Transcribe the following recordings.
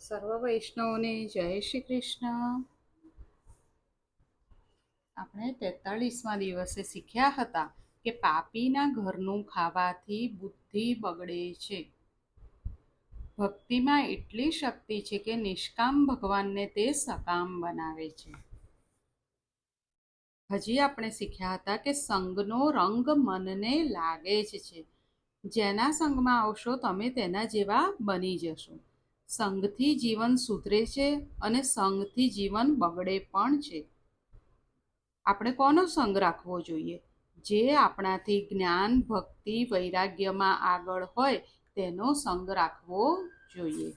સર્વ વૈષ્ણવોને જય શ્રી કૃષ્ણ. આપણે 43મા દિવસે શીખ્યા હતા કે પાપીના ઘરનું ખાવાથી બુદ્ધિ બગડે છે. ભક્તિમાં એટલી શક્તિ છે કે નિષ્કામ ભગવાનને તે સકામ બનાવે છે. હજી આપણે શીખ્યા હતા કે સંગનો રંગ મનને લાગે જ છે. જેના સંગમાં આવશો તમે તેના જેવા બની જશો. સંગથી જીવન સુધરે છે અને સંગથી જીવન બગડે પણ છે. આપણે કોનો સંગ રાખવો જોઈએ? જે આપણાથી જ્ઞાન, ભક્તિ, વૈરાગ્યમાં આગળ હોય તેનો સંગ રાખવો જોઈએ.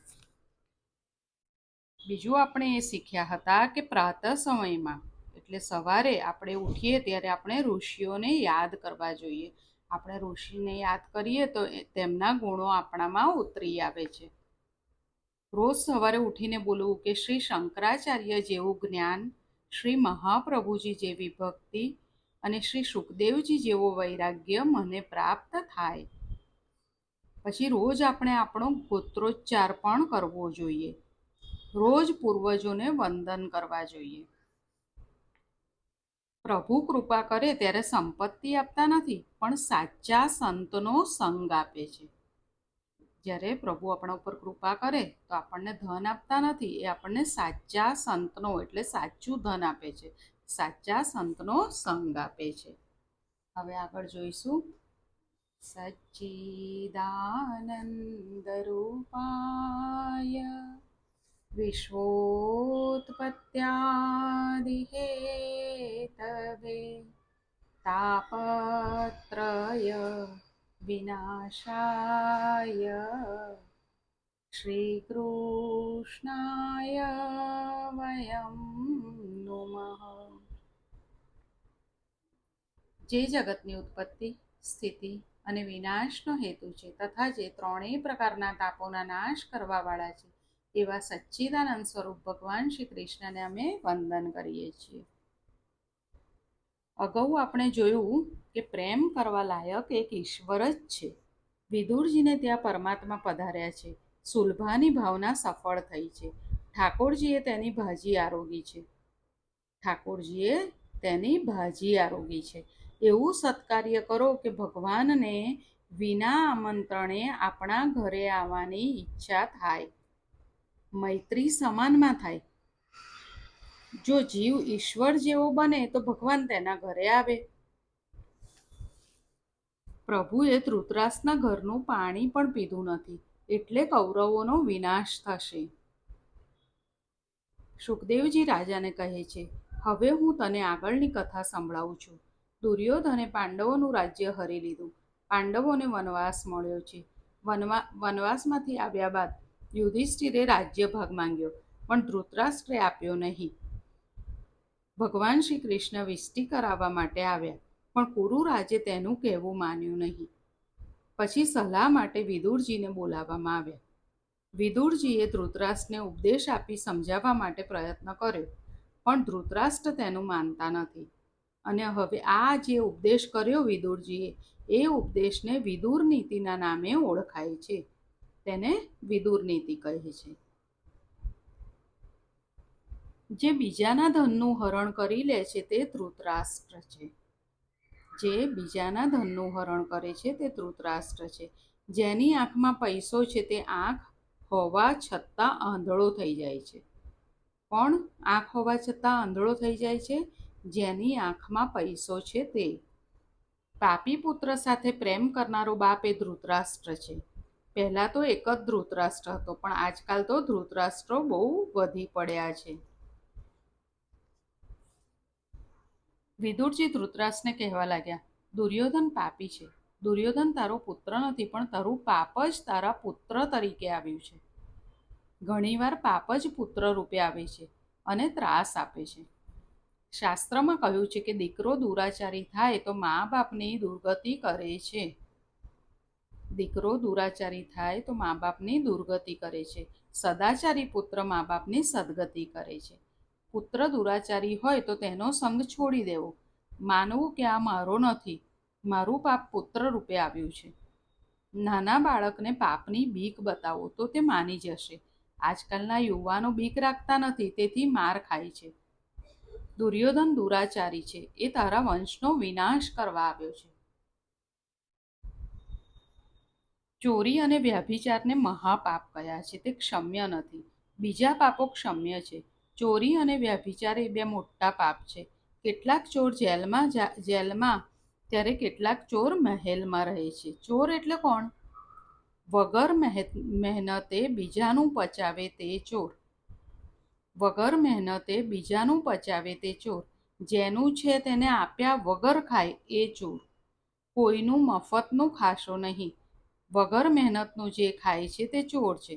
બીજું આપણે એ શીખ્યા હતા કે પ્રાતઃ સમયમાં એટલે સવારે આપણે ઉઠીએ ત્યારે આપણે ઋષિઓને યાદ કરવા જોઈએ. આપણે ઋષિને યાદ કરીએ તો તેમના ગુણો આપણામાં ઉતરી આવે છે. રોજ સવારે ઉઠીને બોલવું કે શ્રી શંકરાચાર્ય જેવું જ્ઞાન, શ્રી મહાપ્રભુજી જેવી ભક્તિ અને શ્રી સુખદેવજી જેવો વૈરાગ્ય મને પ્રાપ્ત થાય. પછી રોજ આપણે આપણો ગોત્રોચ્ચાર પણ કરવો જોઈએ. રોજ પૂર્વજોને વંદન કરવા જોઈએ. પ્રભુ કૃપા કરે ત્યારે સંપત્તિ આપતા નથી, પણ સાચા સંતનો સંગ આપે છે. જ્યારે પ્રભુ આપણા ઉપર કૃપા કરે તો આપણને ધન આપતા નથી, એ આપણને સાચા સંતનો એટલે સાચું ધન આપે છે, સાચા સંતનો સંગ આપે છે. હવે આગળ જોઈશું. સચ્ચિદાનંદ રૂપાય વિશ્વોત્પત્યાદિહેતવે તાપત્રય વિનાશાય શ્રીકૃષ્ણાય વયં નુમઃ. જે જગતની ઉત્પત્તિ, સ્થિતિ અને વિનાશનો હેતુ છે તથા જે ત્રણેય પ્રકારના તાપોના નાશ કરવાવાળા છે એવા સચ્ચિદાનંદ સ્વરૂપ ભગવાન શ્રી કૃષ્ણને અમે વંદન કરીએ છીએ. અગાઉ આપણે જોયું કે પ્રેમ કરવા લાયક એક ઈશ્વર જ છે. વિદુરજીને ત્યાં પરમાત્મા પધાર્યા છે. સુલભાની ભાવના સફળ થઈ છે. ઠાકોરજીએ તેની ભાજી આરોગી છે. એવું સત્કાર્ય કરો કે ભગવાનને વિના આમંત્રણે આપણા ઘરે આવવાની ઈચ્છા થાય, મૈત્રી સમાનમાં થાય. જો જીવ ઈશ્વર જેવો બને તો ભગવાન તેના ઘરે આવે. પ્રભુએ ધૃતરાષ્ટ્રના ઘરનું પાણી પણ પીધું નથી, એટલે કૌરવોનો વિનાશ થશે. સુખદેવજી રાજાને કહે છે, હવે હું તને આગળની કથા સંભળાવું છું. દુર્યોધને પાંડવોનું રાજ્ય હરી લીધું. પાંડવોને વનવાસ મળ્યો છે. વનવાસમાંથી આવ્યા બાદ યુધિષ્ઠિરે રાજ્ય ભાગ માંગ્યો, પણ ધૃતરાષ્ટ્રે આપ્યો નહીં. ભગવાન શ્રી કૃષ્ણ વિષ્ટિ કરાવવા માટે આવ્યા, પણ કુરુરાજે તેનું કહેવું માન્યું નહીં. પછી સલાહ માટે વિદુરજીને બોલાવવામાં આવ્યા. વિદુરજીએ ધૃતરાષ્ટ્રને ઉપદેશ આપી સમજાવવા માટે પ્રયત્ન કર્યો, પણ ધૃતરાષ્ટ્ર તેનું માનતા નથી. અને હવે આ જે ઉપદેશ કર્યો વિદુરજીએ, એ ઉપદેશને વિદુર નીતિના નામે ઓળખાય છે. તેને વિદુર નીતિ કહે છે. જે બીજાના ધનનું હરણ કરી લે છે તે ધૃતરાષ્ટ્ર છે. જેની આંખમાં પૈસો છે તે આંખ હોવા છતાં આંધળો થઈ જાય છે. કોણ આંખ હોવા છતાં આંધળો થઈ જાય છે? જેની આંખમાં પૈસો છે તે. પાપી પુત્ર સાથે પ્રેમ કરનારો બાપ એ ધૃતરાષ્ટ્ર છે. પહેલા તો એક જ ધૃતરાષ્ટ્ર હતો, પણ આજકાલ તો ધૃતરાષ્ટ્રો બહુ વધી પડ્યા છે. વિદુરજી ધૃતરાષ્ટ્રને કહેવા લાગ્યા, દુર્યોધન પાપી છે. દુર્યોધન તારો પુત્ર નથી, પણ તારું પાપ જ તારા પુત્ર તરીકે આવ્યું છે. ઘણીવાર પાપ જ પુત્ર રૂપે આવે છે અને ત્રાસ આપે છે. શાસ્ત્રમાં કહ્યું છે કે દીકરો દુરાચારી થાય તો મા બાપની દુર્ગતિ કરે છે. સદાચારી પુત્ર મા બાપની સદગતિ કરે છે. પુત્ર દુરાચારી હોય તો તેનો સંગ છોડી દેવો. માનવું કે આ મારો નથી, મારું પાપ પુત્ર રૂપે આવ્યું છે. નાના બાળકને પાપની બીક બતાવો તો તે માની જશે. આજકાલના યુવાનો બીક રાખતા નથી, તેથી માર ખાય છે. દુર્યોધન દુરાચારી છે, એ તારા વંશનો વિનાશ કરવા આવ્યો છે. ચોરી અને વ્યભિચારને મહાપાપ કયા છે, તે ક્ષમ્ય નથી. બીજા પાપો ક્ષમ્ય છે. ચોરી અને વ્યભિચાર એ બે મોટા પાપ છે. કેટલાક ચોર જેલમાં ત્યારે કેટલાક ચોર મહેલમાં રહે છે. ચોર એટલે કોણ? વગર મહેનતે બીજાનું પચાવે તે ચોર. વગર મહેનતે બીજાનું પચાવે તે ચોર. જેનું છે તેને આપ્યા વગર ખાય એ ચોર. કોઈનું મફતનું ખાશો નહીં. વગર મહેનતનું જે ખાય છે તે ચોર છે.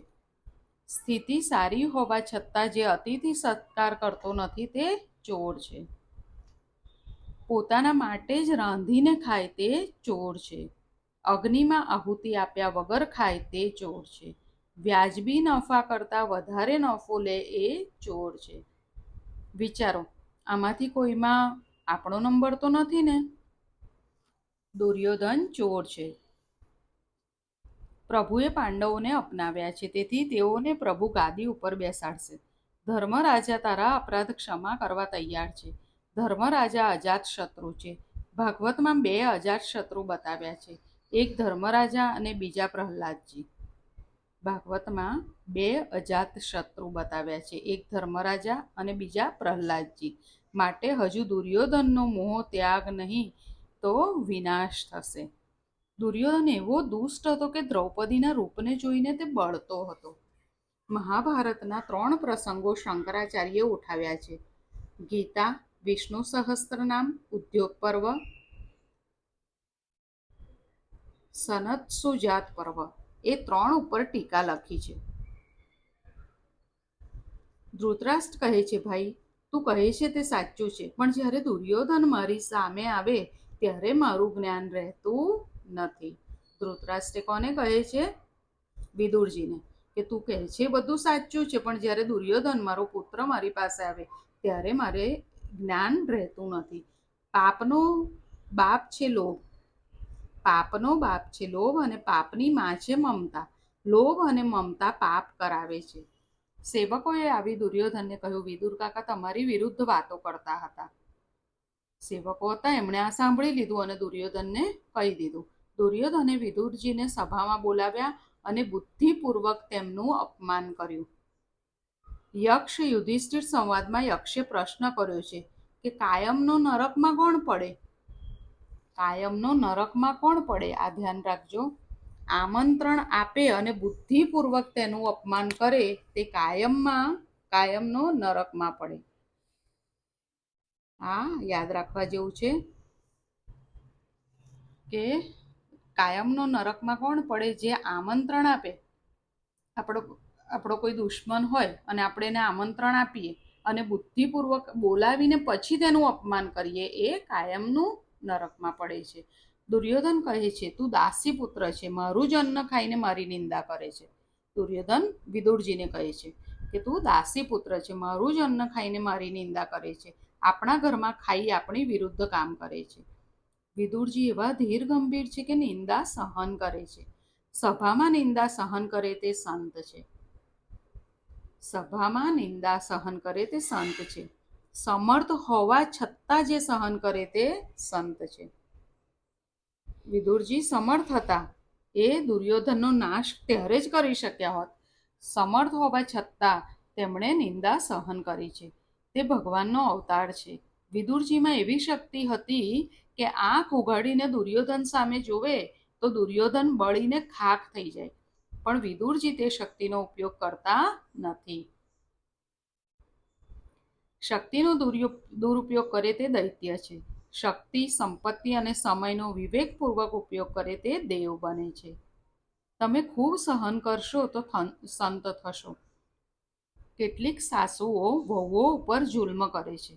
સ્થિતિ સારી હોવા છતાં જે અતિથિ સત્કાર કરતો નથી તે ચોર છે. પોતાના માટે જ રાંધીને ખાય તે ચોર છે. અગ્નિમાં આહુતિ આપ્યા વગર ખાય તે ચોર છે. વ્યાજબી નફા કરતાં વધારે નફો લે એ ચોર છે. વિચારો, આમાંથી કોઈમાં આપણો નંબર તો નથી ને? દુર્યોધન ચોર છે. પ્રભુએ પાંડવોને અપનાવ્યા છે, તેથી તેઓને પ્રભુ ગાદી ઉપર બેસાડશે. ધર્મરાજા તારા અપરાધ ક્ષમા કરવા તૈયાર છે. ધર્મરાજા અજાતશત્રુ છે. ભાગવતમાં 2 અજાતશત્રુ બતાવ્યા છે, એક ધર્મરાજા અને બીજા પ્રહલાદજી. ભાગવતમાં 2 અજાતશત્રુ બતાવ્યા છે, એક ધર્મરાજા અને બીજા પ્રહલાદજી. માટે હજુ દુર્યોધનનો મોહ ત્યાગ નહીં તો વિનાશ થશે. દુર્યોધન એવો દુષ્ટ હતો કે દ્રૌપદીના રૂપને જોઈને તે બળતો હતો. મહાભારતના 3 પ્રસંગો શંકરાચાર્યએ ઉઠાવ્યા છે: ગીતા, વિષ્ણુ સહસ્ત્રનામ, ઉદ્યોગ પર્વ, સનત્સુજાત પર્વ, એ 3 ઉપર ટીકા લખી છે. ધૃતરાષ્ટ્ર કહે છે, ભાઈ, તું કહે છે તે સાચું છે, પણ જ્યારે દુર્યોધન મારી સામે આવે ત્યારે મારું જ્ઞાન રહેતું નથી. ધૃતરાષ્ટ્ર કોને કહે છે? વિદુરજીને, કે તું કહે છે બધું સાચું છે, પણ જ્યારે દુર્યોધન મારો પુત્ર મારી પાસે આવે ત્યારે મારે જ્ઞાન રહેતું નથી. પાપનો બાપ છે લોભ. પાપનો બાપ છે લોભ અને પાપની માં છે મમતા. લોભ અને મમતા પાપ કરાવે છે. સેવકોએ આવી દુર્યોધનને કહ્યું, વિદુર કાકા તમારી વિરુદ્ધ વાતો કરતા હતા. સેવકો હતા, એમણે આ સાંભળી લીધું અને દુર્યોધનને કહી દીધું. દુર્યોધને વિદુરજીને સભામાં બોલાવ્યા અને બુદ્ધિપૂર્વક તેમનું અપમાન કર્યું. યક્ષ યુધિષ્ઠિર સંવાદમાં યક્ષે પ્રશ્ન કર્યો છે કે કાયમનો નરકમાં કોણ પડે? કાયમનો નરકમાં કોણ પડે? આ ધ્યાન રાખજો. આમંત્રણ આપે અને બુદ્ધિપૂર્વક તેનું અપમાન કરે તે કાયમનો નરકમાં પડે. આ યાદ રાખવા જેવું છે કે કાયમનો નરકમાં કોણ પડે? જે આમંત્રણ આપે. આપણો કોઈ દુશ્મન હોય અને આપણે એને આમંત્રણ આપીએ અને બુદ્ધિપૂર્વક બોલાવીને પછી તેનું અપમાન કરીએ, એ કાયમનું નરકમાં પડે છે. દુર્યોધન કહે છે, તું દાસી પુત્ર છે, મારું જ અન્ન ખાઈને મારી નિંદા કરે છે. દુર્યોધન વિદુરજીને કહે છે કે તું દાસી પુત્ર છે, મારું જ અન્ન ખાઈને મારી નિંદા કરે છે. આપણા ઘરમાં ખાઈ આપણી વિરુદ્ધ કામ કરે છે. વિદુરજી એવા ધીર ગંભીર છે કે નિંદા સહન કરે છે. સભામાં નિંદા સહન કરે તે સંત છે. સભામાં નિંદા સહન કરે તે સંત છે. સમર્થ હોવા છતાં જે સહન કરે તે સંત છે. વિદુરજી સમર્થ હતા, એ દુર્યોધનનો નાશ ત્યારે જ કરી શક્યા હોત. સમર્થ હોવા છતાં તેમણે નિંદા સહન કરી છે. તે ભગવાનનો અવતાર છે. વિદુરજીમાં એવી શક્તિ હતી કે આંખ ઉઘાડીને દુર્યોધન સામે જોવે તો દુર્યોધન બળીને ખાખ થઈ જાય. પણ વિદુરજી તે શક્તિનો ઉપયોગ કરતા નથી. શક્તિનો દુરુપયોગ કરે તે દૈત્ય છે. શક્તિ, સંપત્તિ અને સમયનો વિવેકપૂર્વક ઉપયોગ કરે તે દેવ બને છે. તમે ખૂબ સહન કરશો તો સંત થશો. કેટલીક સાસુઓ વહુઓ ઉપર જુલ્મ કરે છે.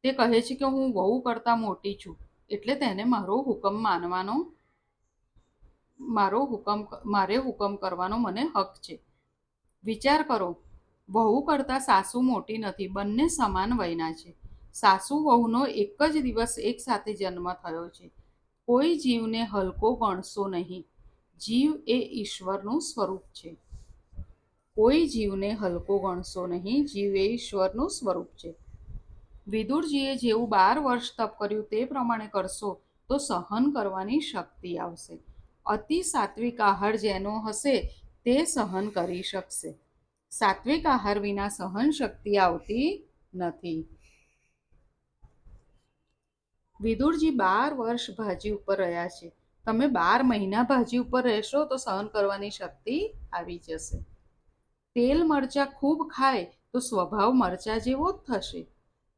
તે કહે છે કે હું વહુ કરતાં મોટી છું, એટલે તેને મારે હુકમ કરવાનો મને હક છે. વિચાર કરો, વહુ કરતાં સાસુ મોટી નથી, બંને સમાન વયના છે. સાસુ વહુનો એક જ દિવસ એક સાથે જન્મ થયો છે. કોઈ જીવને હલકો ગણશો નહીં. જીવ એ ઈશ્વરનું સ્વરૂપ છે. કોઈ જીવને હલકો ગણશો નહીં. જીવ એ ઈશ્વરનું સ્વરૂપ છે. વિદુરજીએ જેવું 12 વર્ષ તપ કર્યું તે પ્રમાણે કરશો તો સહન કરવાની શક્તિ આવશે. અતિ સાત્વિક આહાર જેનો હશે તે સહન કરી શકશે. સાત્વિક આહાર વિના સહન શક્તિ આવતી નથી. વિદુરજી 12 વર્ષ ભાજી ઉપર રહ્યા છે. તમે 12 મહિના ભાજી ઉપર રહેશો તો સહન કરવાની શક્તિ આવી જશે. તેલ મરચાં ખૂબ ખાય તો સ્વભાવ મરચાં જેવો જ થશે.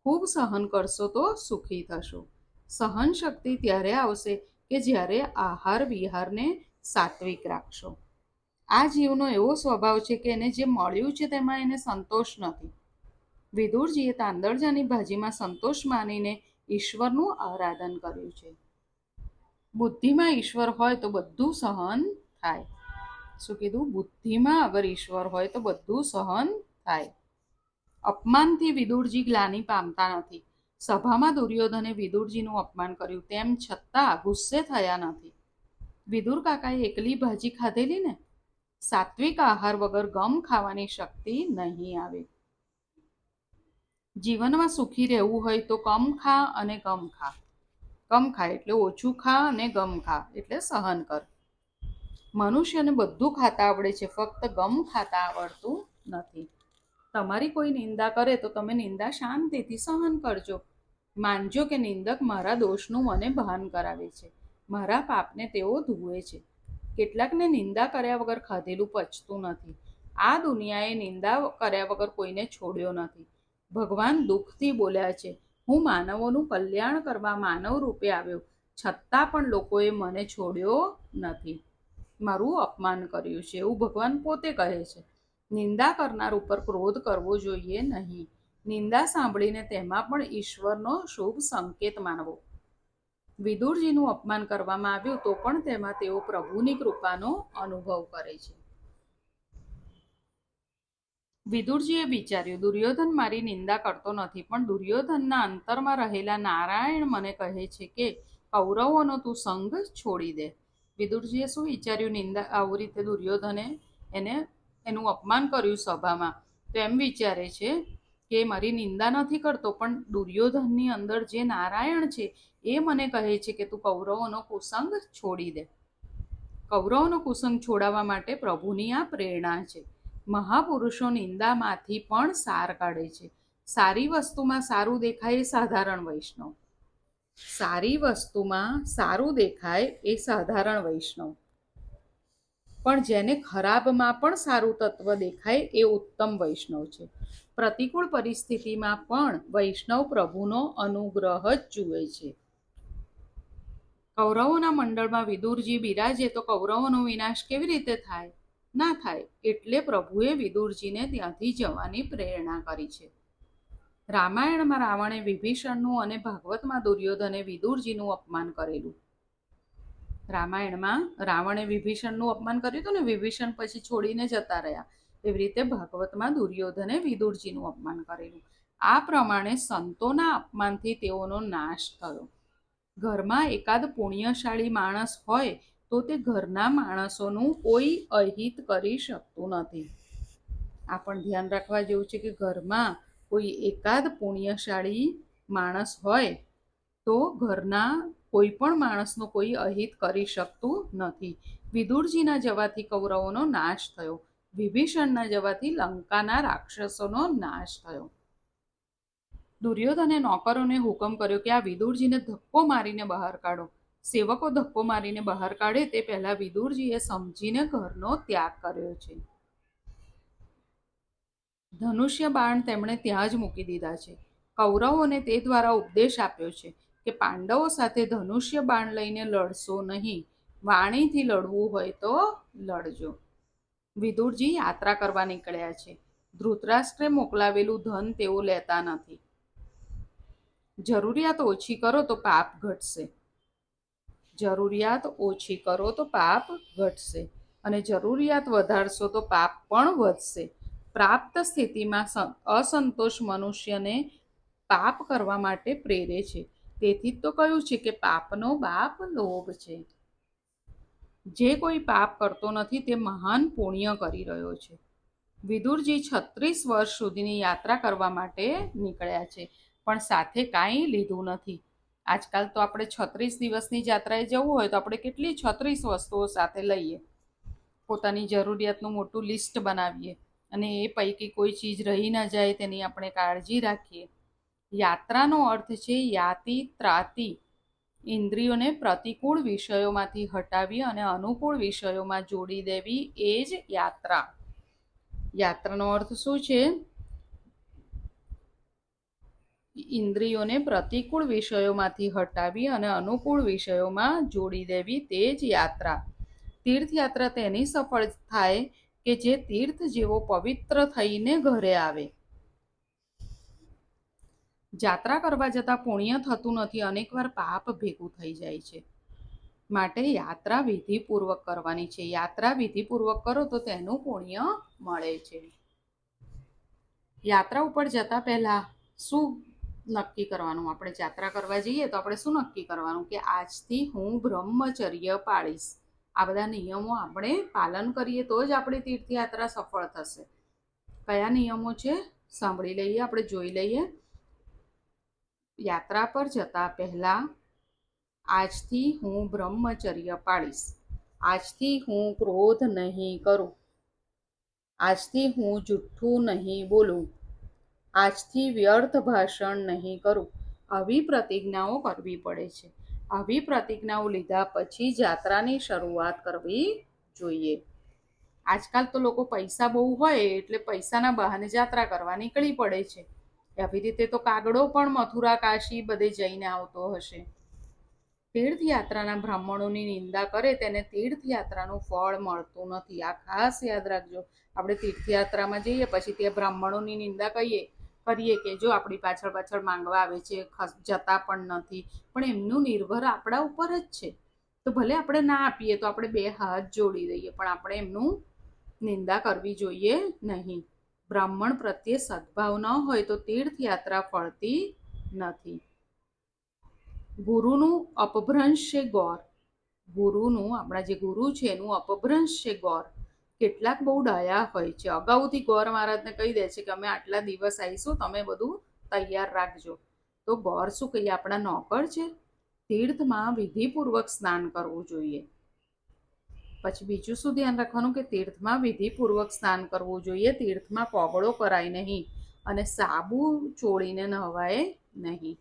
ખૂબ સહન કરશો તો સુખી થશો. સહન શક્તિ ત્યારે આવશે કે જ્યારે આહાર વિહારને સાત્વિક રાખશો. આ જીવનો એવો સ્વભાવ છે કે એને જે મળ્યું છે તેમાં એને સંતોષ નથી. વિદુરજીએ તાંદળજાની ભાજીમાં સંતોષ માનીને ઈશ્વરનું આરાધન કર્યું છે. બુદ્ધિમાં ઈશ્વર હોય તો બધું સહન થાય. શું કીધું? બુદ્ધિમાં અગર ઈશ્વર હોય તો બધું સહન થાય. અપમાનથી વિદુરજી ગ્લાનિ પામતા નથી. સભામાં દુર્યોધને વિદુરજીનું અપમાન કર્યું તેમ છતાં ગુસ્સે થયા નથી. વિદુર કાકાએ એકલી ભાજી ખાધેલી ને. સાત્વિક આહાર વગર ગમ ખાવાની શક્તિ નહીં આવે. જીવનમાં સુખી રહેવું હોય તો કમ ખા અને ગમ ખા. કમ ખા એટલે ઓછું ખા અને ગમ ખા એટલે સહન કર. મનુષ્યને બધું ખાતા આવડે છે, ફક્ત ગમ ખાતા આવડતું નથી. તમારી કોઈ નિંદા કરે તો તમે નિંદા શાંતિથી સહન કરજો. માનજો કે નિંદક મારા દોષનું મને ભાન કરાવે છે. મારા પાપને તેઓ ધુએ છે. કેટલાકને નિંદા કર્યા વગર ખાધેલું પચતું નથી. આ દુનિયાએ નિંદા કર્યા વગર કોઈને છોડ્યો નથી. ભગવાન દુઃખથી બોલ્યા છે, હું માનવોનું કલ્યાણ કરવા માનવ રૂપે આવ્યો, છતાં પણ લોકોએ મને છોડ્યો નથી, મારું અપમાન કર્યું છે, એવું ભગવાન પોતે કહે છે. નિંદા કરનાર ઉપર ક્રોધ કરવો જોઈએ નહીં. નિંદા સાંભળીને તેમાં પણ ઈશ્વરનો શુભ સંકેત માનવો. વિદુરજીનું અપમાન કરવામાં આવ્યું તો પણ તેમાં તેઓ પ્રભુની કૃપાનો અનુભવ કરે છે. વિદુરજીએ વિચાર્યું, દુર્યોધન મારી નિંદા કરતો નથી, પણ દુર્યોધનના અંતરમાં રહેલા નારાયણ મને કહે છે કે કૌરવોનો તું સંગ છોડી દે. વિદુરજીએ શું વિચાર્યું? નિંદા આવું રીતે દુર્યોધને એનું અપમાન કર્યું સભામાં, તો એમ વિચારે છે કે મારી નિંદા નથી કરતો, પણ દુર્યોધનની અંદર જે નારાયણ છે એ મને કહે છે કે તું કૌરવોનો કુસંગ છોડી દે. કૌરવોનો કુસંગ છોડાવવા માટે પ્રભુની આ પ્રેરણા છે. મહાપુરુષો નિંદામાંથી પણ સાર કાઢે છે. સારી વસ્તુમાં સારું દેખાય એ સાધારણ વૈષ્ણવ. સારી વસ્તુમાં સારું દેખાય એ સાધારણ વૈષ્ણવ. પણ જેને ખરાબમાં પણ સારું તત્વ દેખાય એ ઉત્તમ વૈષ્ણવ છે. પ્રતિકૂળ પરિસ્થિતિમાં પણ વૈષ્ણવ પ્રભુનો અનુગ્રહ જ જુએ છે. કૌરવોના મંડળમાં વિદુરજી બિરાજે તો કૌરવોનો વિનાશ કેવી રીતે થાય? ના થાય. એટલે પ્રભુએ વિદુરજીને ત્યાંથી જવાની પ્રેરણા કરી છે. રામાયણમાં રાવણે વિભીષણનું અને ભાગવતમાં દુર્યોધને વિદુરજીનું અપમાન કરેલું. રામાયણમાં રાવણે વિભીષણનું અપમાન કર્યું હતું ને, વિભીષણ પછી છોડીને જતા રહ્યા. એવી રીતે ભાગવતમાં દુર્યોધને વિદુરજીનું અપમાન કરેલું. આ પ્રમાણે સંતોના અપમાનથી તેઓનો નાશ થયો. ઘરમાં એકાદ પુણ્યશાળી માણસ હોય તો તે ઘરના માણસોનું કોઈ અહિત કરી શકતું નથી. આ પણ ધ્યાન રાખવા જેવું છે કે ઘરમાં કોઈ એકાદ પુણ્યશાળી માણસ હોય તો ઘરના કોઈ પણ માણસનો કોઈ અહિત કરી શકતું નથી. વિદુરજીના જવાથી કૌરવોનો નાશ થયો. વિભીષણના જવાથી લંકાના રાક્ષસોનો નાશ થયો. દુર્યોધને નોકરોને હુકમ કર્યો કે આ વિદુરજીને ધક્કો મારીને બહાર કાઢો. સેવકો ધક્કો મારીને બહાર કાઢે તે પહેલા વિદુરજીએ સમજીને ઘરનો ત્યાગ કર્યો છે. ધનુષ્ય બાણ તેમણે ત્યાં જ મૂકી દીધા છે. કૌરવોને તે દ્વારા ઉપદેશ આપ્યો છે કે પાંડવો સાથે ધનુષ્ય બાણ લઈને લડશો નહીં. વાણીથી લડવું હોય તો લડજો. વિદુરજી યાત્રા કરવા નીકળ્યા છે. ધૃતરાષ્ટ્રે મોકલાવેલું ધન તેઓ લેતા નથી. જરૂરિયાત ઓછી કરો તો પાપ ઘટશે. જરૂરિયાત ઓછી કરો તો પાપ ઘટશે અને જરૂરિયાત વધારશો તો પાપ પણ વધશે. પ્રાપ્ત સ્થિતિમાં અસંતોષ મનુષ્યને પાપ કરવા માટે પ્રેરે છે. તેથી જ તો કહ્યું છે કે પાપનો બાપ લોભ છે. જે કોઈ પાપ કરતો નથી તે મહાન પુણ્ય કરી રહ્યો છે. વિદુરજી 36 વર્ષ સુધીની યાત્રા કરવા માટે નીકળ્યા છે, પણ સાથે કાંઈ લીધું નથી. આજકાલ તો આપણે 36 દિવસની યાત્રાએ જવું હોય તો આપણે કેટલી 36 વસ્તુઓ સાથે લઈએ, પોતાની જરૂરિયાતનું મોટું લિસ્ટ બનાવીએ અને એ પૈકી કોઈ ચીજ રહી ન જાય તેની આપણે કાળજી રાખીએ. યાત્રાનો અર્થ છે યાતિ ત્રાતિ, ઇન્દ્રિયોને પ્રતિકૂળ વિષયોમાંથી હટાવી અને અનુકૂળ વિષયોમાં જોડી દેવી, એ જ યાત્રા. યાત્રાનો અર્થ શું છે? ઇન્દ્રિયોને પ્રતિકૂળ વિષયોમાંથી હટાવી અને અનુકૂળ વિષયોમાં જોડી દેવી, તે જ યાત્રા. તીર્થયાત્રા તેની સફળ થાય કે જે તીર્થ જેવો પવિત્ર થઈને ઘરે આવે. જાત્રા કરવા જતાં પુણ્ય થતું નથી, અનેકવાર પાપ ભેગું થઈ જાય છે. માટે યાત્રા વિધિપૂર્વક કરવાની છે. યાત્રા વિધિપૂર્વક કરો તો તેનું પુણ્ય મળે છે. યાત્રા ઉપર જતા પહેલા શું નક્કી કરવાનું? આપણે યાત્રા કરવા જઈએ તો આપણે શું નક્કી કરવાનું કે આજથી હું બ્રહ્મચર્ય પાળીશ. આ બધા નિયમો આપણે પાલન કરીએ તો જ આપણી તીર્થયાત્રા સફળ થશે. કયા નિયમો છે સાંભળી લઈએ, આપણે જોઈ લઈએ. યાત્રા પર જતા પહેલા આજથી હું બ્રહ્મચર્ય પાળીશ, આજથી હું ક્રોધ નહીં કરું, આજથી હું જૂઠું નહીં બોલું, આજથી વ્યર્થ ભાષણ નહીં કરું. આવી પ્રતિજ્ઞાઓ કરવી પડે છે. આવી પ્રતિજ્ઞાઓ લીધા પછી યાત્રાની શરૂઆત કરવી જોઈએ. આજકાલ તો લોકો પૈસા બહુ હોય એટલે પૈસાના બહાને યાત્રા કરવા નીકળી પડે છે. આવી રીતે તો કાગડો પણ મથુરા કાશી બધે જઈને આવતો હશે. તીર્થયાત્રાના બ્રાહ્મણોની નિંદા કરે તેને તીર્થયાત્રાનું ફળ મળતું નથી. આ ખાસ યાદ રાખજો. આપણે તીર્થયાત્રામાં જઈએ પછી ત્યાં બ્રાહ્મણોની નિંદા કરીએ કે જો આપણી પાછળ પાછળ માંગવા આવે છે, જતા પણ નથી, પણ એમનું નિર્ભર આપણા ઉપર જ છે. તો ભલે આપણે ના આપીએ તો આપણે 2 હાથ જોડી દઈએ, પણ આપણે એમનું નિંદા કરવી જોઈએ નહીં. બ્રાહ્મણ પ્રત્યે સદભાવ ન હોય તો તીર્થયાત્રા ફળતી નથી. ગુરુનું અપભ્રંશ છે ગૌર. ગુરુનું, આપણા જે ગુરુ છે એનું અપભ્રંશ છે ગૌર. કેટલાક બહુ ડાયા હોય છે, અગાઉથી ગૌર મહારાજને કહી દે છે કે અમે આટલા દિવસ આવીશું, તમે બધું તૈયાર રાખજો. તો ગૌર શું કહીએ, આપણા નોકર છે. તીર્થમાં વિધિપૂર્વક સ્નાન કરવું જોઈએ. પછી બીજું શું ધ્યાન રાખવાનું કે તીર્થમાં વિધિપૂર્વક સ્નાન કરવું જોઈએ. તીર્થમાં કોગળો કરાય નહીં અને સાબુ ચોળીને નહાવાય નહીં.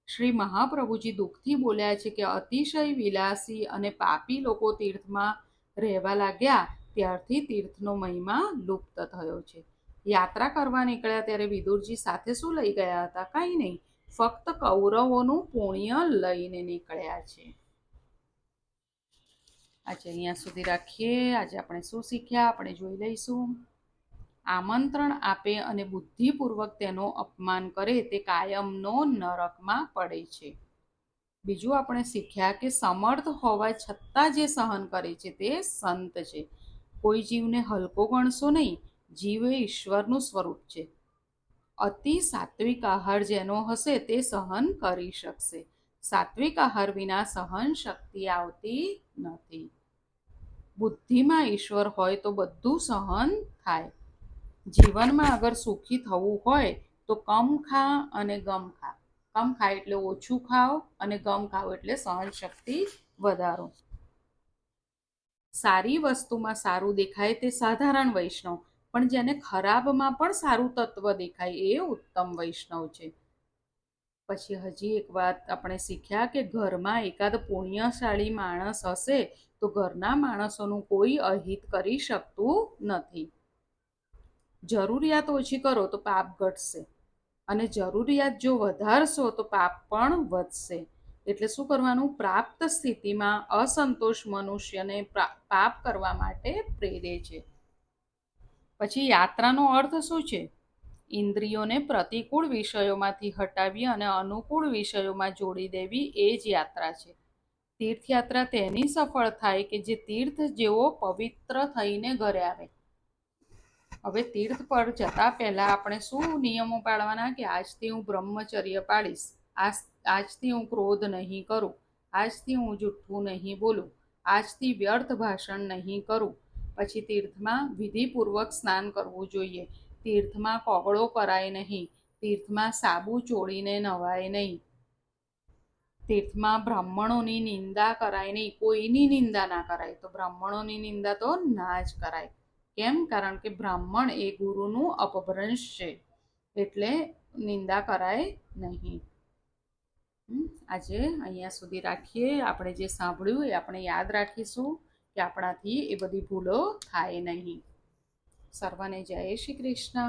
શ્રી મહાપ્રભુજી દુઃખથી બોલ્યા છે કે અતિશય વિલાસી અને પાપી લોકો તીર્થમાં રહેવા લાગ્યા ત્યારથી તીર્થનો મહિમા લુપ્ત થયો છે. યાત્રા કરવા નીકળ્યા ત્યારે વિદુરજી સાથે શું લઈ ગયા હતા? કાંઈ નહીં, ફક્ત કૌરવોનું પુણ્ય લઈને નીકળ્યા છે. આજે અહીંયા સુધી રાખીએ. આજે આપણે શું શીખ્યા આપણે જોઈ લઈશું. આમંત્રણ આપે અને બુદ્ધિપૂર્વક તેનો અપમાન કરે તે કાયમનો નરકમાં પડે છે. બીજું આપણે શીખ્યા કે સમર્થ હોવા છતાં જે સહન કરે છે તે સંત છે. કોઈ જીવને હલકો ગણશો નહીં. જીવ એ ઈશ્વરનું સ્વરૂપ છે. અતિ સાત્વિક આહાર જેનો હશે તે સહન કરી શકશે. સાત્વિક આહાર વિના સહન શક્તિ આવતી નથી. બુદ્ધિમાં ઈશ્વર હોય તો બધું સહન થાય. જીવનમાં અગર સુખી થવું હોય તો કમ ખા અને ગમ ખા. કમ ખાય એટલે ઓછું ખાઓ અને ગમ ખાઓ એટલે સહન શક્તિ વધારો. સારી વસ્તુમાં સારું દેખાય તે સાધારણ વૈષ્ણવ, પણ જેને ખરાબમાં પણ સારું તત્વ દેખાય એ ઉત્તમ વૈષ્ણવ છે. પછી હજી એક વાત આપણે શીખ્યા કે ઘરમાં એકાદ પુણ્યશાળી માણસ હશે તો ઘરના માણસોનું કોઈ અહિત કરી શકતું નથી. જરૂરિયાત ઓછી કરો તો પાપ ઘટશે અને જરૂરિયાત જો વધારશો તો પાપ પણ વધશે. એટલે શું કરવાનું? પ્રાપ્ત સ્થિતિમાં અસંતોષ મનુષ્યને પાપ કરવા માટે પ્રેરે છે. પછી યાત્રાનો અર્થ શું છે? ઇન્દ્રિયોને પ્રતિકૂળ વિષયોમાંથી હટાવી અને અનુકૂળ વિષયોમાં જોડી દેવી, એ જ યાત્રા છે. તીર્થયાત્રા તેની સફળ થાય કે જે તીર્થ જેવો પવિત્ર થઈને ઘરે આવે. હવે તીર્થ પર જતા પહેલા આપણે શું નિયમો પાળવાના કે આજથી હું બ્રહ્મચર્ય પાળીશ, આજથી હું ક્રોધ નહીં કરું, આજથી હું જૂઠું નહીં બોલું, આજથી વ્યર્થ ભાષણ નહીં કરું, પછી તીર્થમાં વિધિપૂર્વક સ્નાન કરવું જોઈએ. તીર્થમાં કોગળો કરાય નહીં. તીર્થમાં સાબુ ચોળીને નવાય નહીં. તીર્થમાં બ્રાહ્મણોની નિંદા કરાય નહીં. કોઈની નિંદા ના કરાય. તો બ્રાહ્મણોની નિંદા તો ના જ કરાય. કેમ? કારણ કે બ્રાહ્મણ એ ગુરુનું અપભ્રંશ છે, એટલે નિંદા કરાય નહીં. આજે અહીંયા સુધી રાખીએ. આપણે જે સાંભળ્યું એ આપણે યાદ રાખીશું કે આપણાથી એ બધી ભૂલો થાય નહીં. સર્વને જય શ્રી કૃષ્ણ.